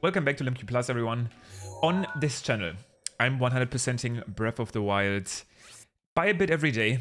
Welcome back to LimpQ Plus, everyone. On this channel, I'm 100%ing Breath of the Wild by a bit every day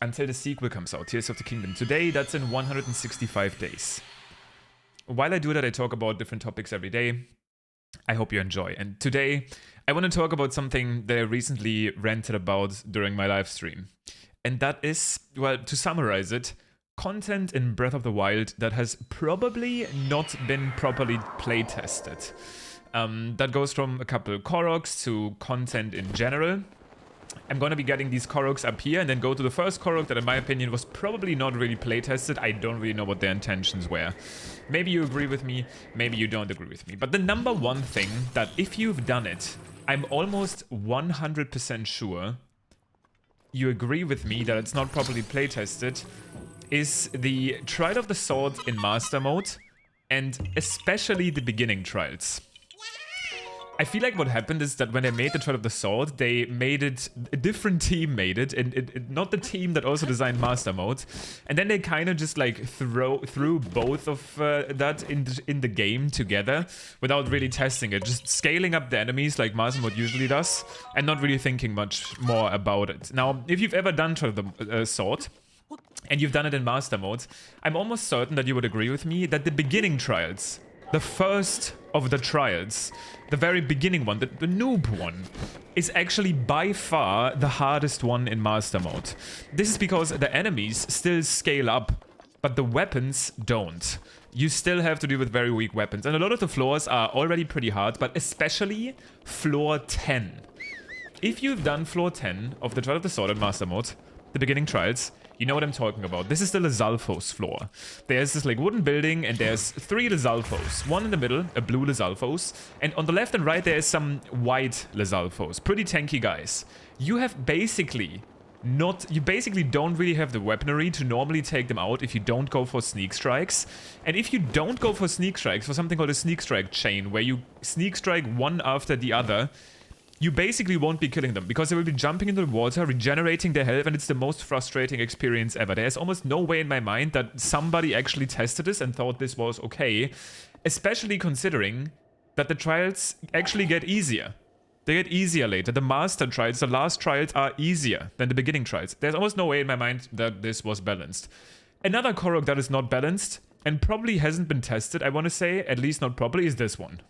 until the sequel comes out, Tears of the Kingdom. Today, that's in 165 days. While I do that, I talk about different topics every day. I hope you enjoy. And today, I want to talk about something that I recently ranted about during my live stream. And that is, well, to summarize it, content in Breath of the Wild that has probably not been properly playtested. That goes from a couple koroks to content in general. I'm gonna be getting these koroks up here and then go to the first korok that in my opinion was probably not really playtested. I don't really know what their intentions were. Maybe you agree with me, maybe you don't agree with me. But the number one thing that if you've done it, I'm almost 100% sure you agree with me that it's not properly playtested, is the Trial of the Sword in Master Mode, and especially the beginning trials. I feel like what happened is that when they made the Trial of the Sword, they made it, a different team made it, and not the team that also designed Master Mode, and then they kind of just like threw both of that in the game together without really testing it, just scaling up the enemies like Master Mode usually does, and not really thinking much more about it. Now, if you've ever done Trial of the Sword, and you've done it in Master Mode, I'm almost certain that you would agree with me that the beginning trials, the first of the trials, the very beginning one, the noob one, is actually by far the hardest one in Master Mode. This is because the enemies still scale up, but the weapons don't. You still have to deal with very weak weapons, and a lot of the floors are already pretty hard, but especially floor 10. If you've done floor 10 of the Trial of the Sword in Master Mode, the beginning trials, you know what I'm talking about. This is the Lizalfos floor. There's this like wooden building and there's 3 Lizalfos. One in the middle, a blue Lizalfos, and on the left and right there is some white Lizalfos. Pretty tanky guys. You basically don't really have the weaponry to normally take them out if you don't go for sneak strikes. And if you don't go for sneak strikes, for something called a sneak strike chain, where you sneak strike one after the other, you basically won't be killing them because they will be jumping into the water, regenerating their health, and it's the most frustrating experience ever. There's almost no way in my mind that somebody actually tested this and thought this was okay, especially considering that the trials actually get easier. They get easier later. The master trials, the last trials are easier than the beginning trials. There's almost no way in my mind that this was balanced. Another korok that is not balanced and probably hasn't been tested, I want to say, at least not properly, is this one.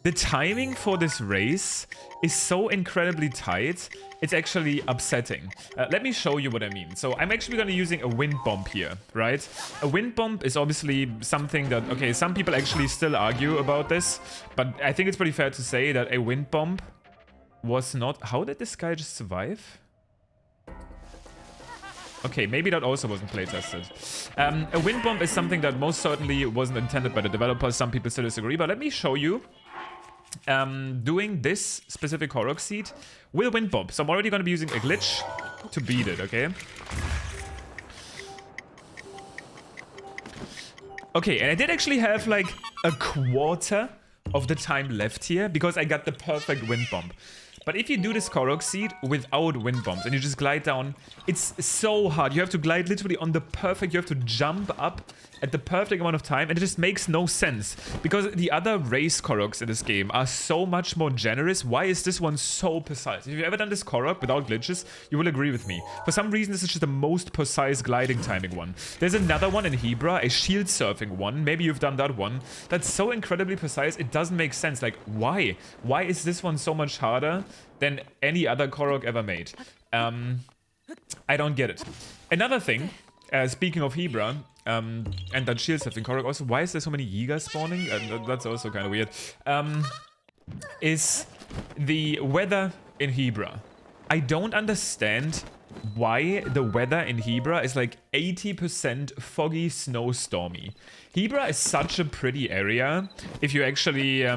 The timing for this race is so incredibly tight, it's actually upsetting. Let me show you what I mean. So I'm actually going to be using a wind bomb here, right? A wind bomb is obviously something that, okay, some people actually still argue about this, but I think it's pretty fair to say that a wind bomb was not... How did this guy just survive? Okay, maybe that also wasn't playtested. A wind bomb is something that most certainly wasn't intended by the developers. Some people still disagree, but let me show you. Doing this specific korok seed with wind bomb. So I'm already going to be using a glitch to beat it, okay? Okay, and I did actually have like a quarter of the time left here because I got the perfect wind bomb. But if you do this korok seed without wind bombs and you just glide down, it's so hard. You have to glide literally on the perfect, you have to jump up at the perfect amount of time, and it just makes no sense. Because the other race koroks in this game are so much more generous. Why is this one so precise? If you've ever done this korok without glitches, you will agree with me. For some reason, this is just the most precise gliding timing one. There's another one in Hebra, a shield surfing one. Maybe you've done that one. That's so incredibly precise, it doesn't make sense. Like, why? Why is this one so much harder than any other korok ever made? I don't get it. Another thing, speaking of Hebra, and that shield surfing korok also, why is there so many Yigas spawning? That's also kind of weird. Is the weather in Hebra. I don't understand why the weather in Hebra is like 80% foggy, snowstormy. Hebra is such a pretty area if you actually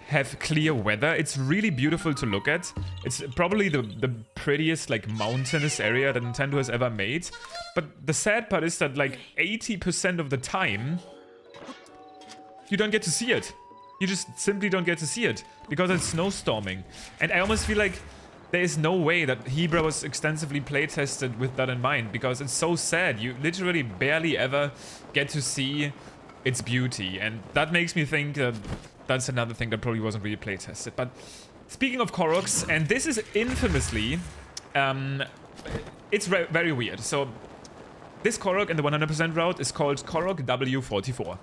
have clear weather. It's really beautiful to look at. It's probably the prettiest like mountainous area that Nintendo has ever made. But the sad part is that like 80% of the time you don't get to see it. You just simply don't get to see it because it's snowstorming. And I almost feel like there is no way that Hebra was extensively playtested with that in mind, because it's so sad. You literally barely ever get to see its beauty. And that makes me think that that's another thing that probably wasn't really playtested. But speaking of koroks, and this is infamously, it's very weird. So this korok in the 100% route is called korok W44.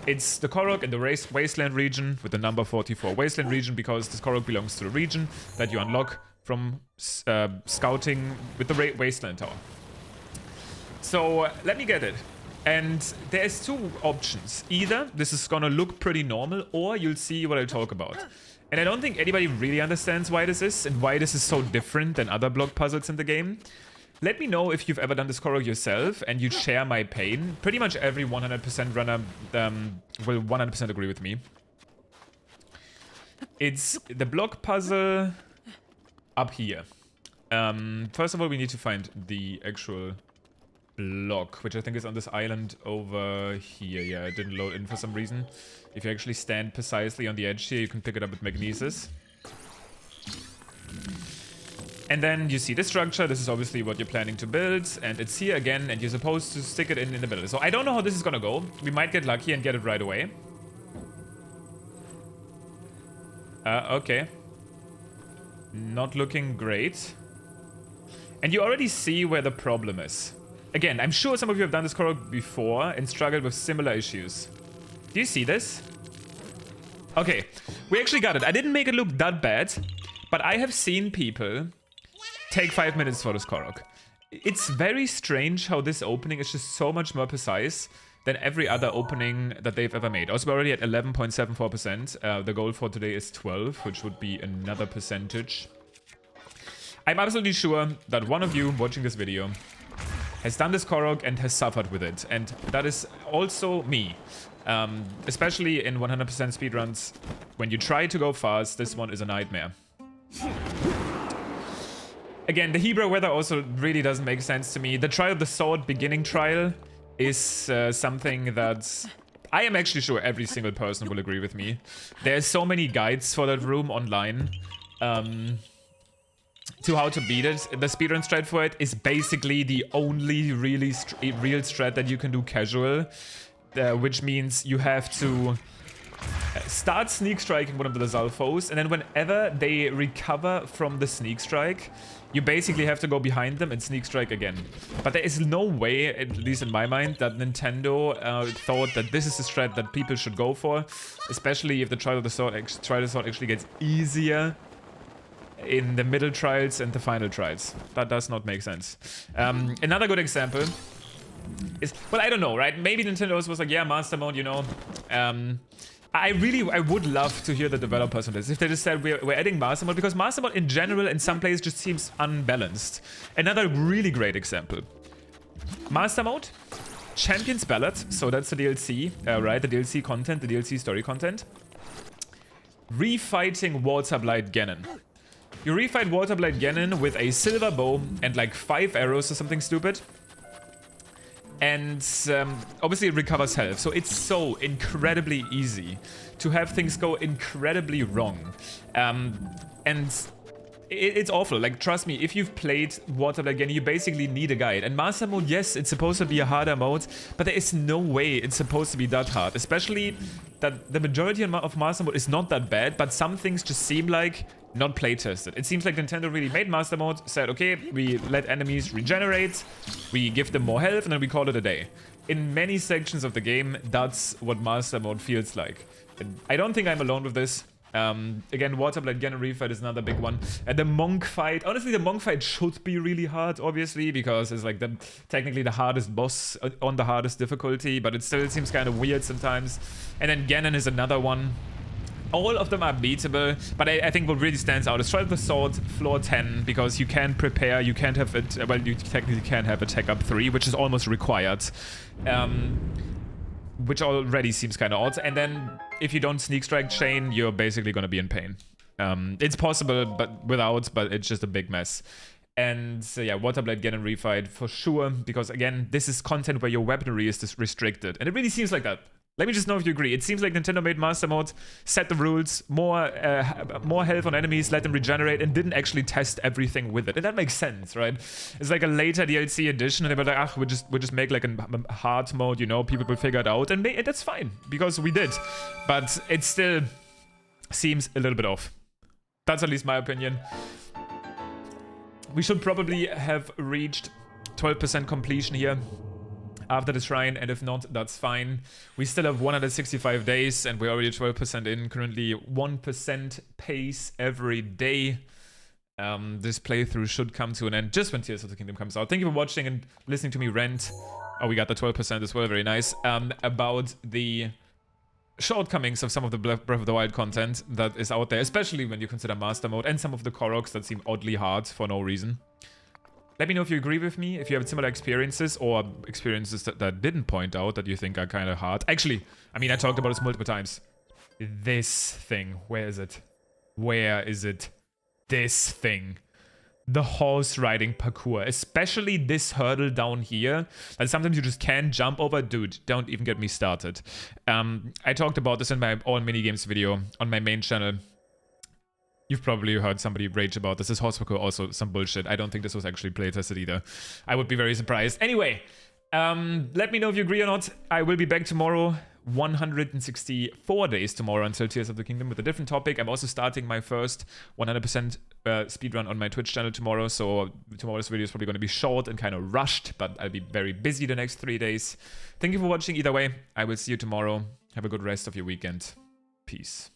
It's the korok in the wasteland region with the number 44. Wasteland region because this korok belongs to the region that you unlock from scouting with the wasteland tower. So let me get it. And there's two options. Either this is gonna look pretty normal, or you'll see what I talk about. And I don't think anybody really understands why this is and why this is so different than other block puzzles in the game. Let me know if you've ever done this korok yourself and you share my pain. Pretty much every 100% runner will 100% agree with me. It's the block puzzle up here. First of all, we need to find the actual block, which I think is on this island over here. Yeah, it didn't load in for some reason. If you actually stand precisely on the edge here, you can pick it up with magnesis. And then you see the structure. This is obviously what you're planning to build. And it's here again, and you're supposed to stick it in the middle. So I don't know how this is gonna go. We might get lucky and get it right away. Okay. Not looking great. And you already see where the problem is. Again, I'm sure some of you have done this korok before and struggled with similar issues. Do you see this? Okay, we actually got it. I didn't make it look that bad, but I have seen people take 5 minutes for this korok. It's very strange how this opening is just so much more precise than every other opening that they've ever made. Also, we're already at 11.74%. The goal for today is 12, which would be another percentage. I'm absolutely sure that one of you watching this video has done this korok and has suffered with it. And that is also me. Especially in 100% speedruns. When you try to go fast, this one is a nightmare. Again, the Hebra weather also really doesn't make sense to me. The Trial of the Sword beginning trial is something that I am actually sure every single person will agree with me. There's so many guides for that room online to how to beat it. The speedrun strat for it is basically the only really real strat that you can do casual, which means you have to start sneak striking one of the Zalfos, and then whenever they recover from the sneak strike, you basically have to go behind them and sneak strike again. But there is no way, at least in my mind, that Nintendo thought that this is a strat that people should go for, especially if the Trial of the Sword actually gets easier in the middle trials and the final trials. That does not make sense. Another good example is, well, I don't know, right? Maybe Nintendo was like, yeah, Master Mode, you know. I would love to hear the developers on this. If they just said we're adding Master Mode, because Master Mode in general in some places just seems unbalanced. Another really great example. Master Mode, Champion's Ballad, so that's the DLC, right? The DLC content, the DLC story content. Refighting Waterblight Ganon. You refight Waterblight Ganon with a silver bow and like 5 arrows or something stupid. And obviously it recovers health, so it's so incredibly easy to have things go incredibly wrong. And it's awful, like trust me, if you've played Waterblight Ganon, you basically need a guide. And Master Mode, yes, it's supposed to be a harder mode, but there is no way it's supposed to be that hard. Especially that the majority of Master Mode is not that bad, but some things just seem like not playtested. It seems like Nintendo really made Master Mode, said, okay, we let enemies regenerate, we give them more health, and then we call it a day. In many sections of the game, that's what Master Mode feels like. And I don't think I'm alone with this. Again, Waterblight Ganon refight is another big one. And the monk fight, honestly, the monk fight should be really hard, obviously, because it's like technically the hardest boss on the hardest difficulty, but it still seems kind of weird sometimes. And then Ganon is another one. All of them are beatable, but I think what really stands out is Trial of the Sword, floor 10, because you can prepare, you can't have it, well, you technically can have attack up 3, which is almost required. Which already seems kind of odd. And then if you don't sneak strike chain, you're basically going to be in pain. It's possible, but it's just a big mess. And yeah, Waterblight Ganon refight for sure, because again, this is content where your weaponry is restricted. And it really seems like that. Let me just know if you agree. It seems like Nintendo made Master Mode, set the rules, more health on enemies, let them regenerate, and didn't actually test everything with it. And that makes sense, right? It's like a later DLC edition, and they were like, we'll just make like a hard mode, you know, people will figure it out, and that's fine, because we did. But it still seems a little bit off. That's at least my opinion. We should probably have reached 12% completion here after the shrine, and if not, that's fine. We still have 165 days, and we're already 12% in. Currently 1% pace every day. This playthrough should come to an end just when Tears of the Kingdom comes out. Thank you for watching and listening to me rant. Oh, we got the 12% as well, very nice. About the shortcomings of some of the Breath of the Wild content that is out there, especially when you consider Master Mode, and some of the koroks that seem oddly hard for no reason. Let me know if you agree with me, if you have similar experiences, or experiences that didn't point out that you think are kind of hard. Actually, I mean, I talked about this multiple times. This thing, where is it? Where is it? This thing. The horse riding parkour, especially this hurdle down here, and sometimes you just can't jump over. Dude, don't even get me started. I talked about this in my all minigames video on my main channel. You've probably heard somebody rage about this. This horse parkour also some bullshit. I don't think this was actually playtested either. I would be very surprised. Anyway, let me know if you agree or not. I will be back tomorrow. 164 days tomorrow until Tears of the Kingdom with a different topic. I'm also starting my first 100% speedrun on my Twitch channel tomorrow, so tomorrow's video is probably going to be short and kind of rushed, but I'll be very busy the next 3 days. Thank you for watching either way. I will see you tomorrow. Have a good rest of your weekend. Peace.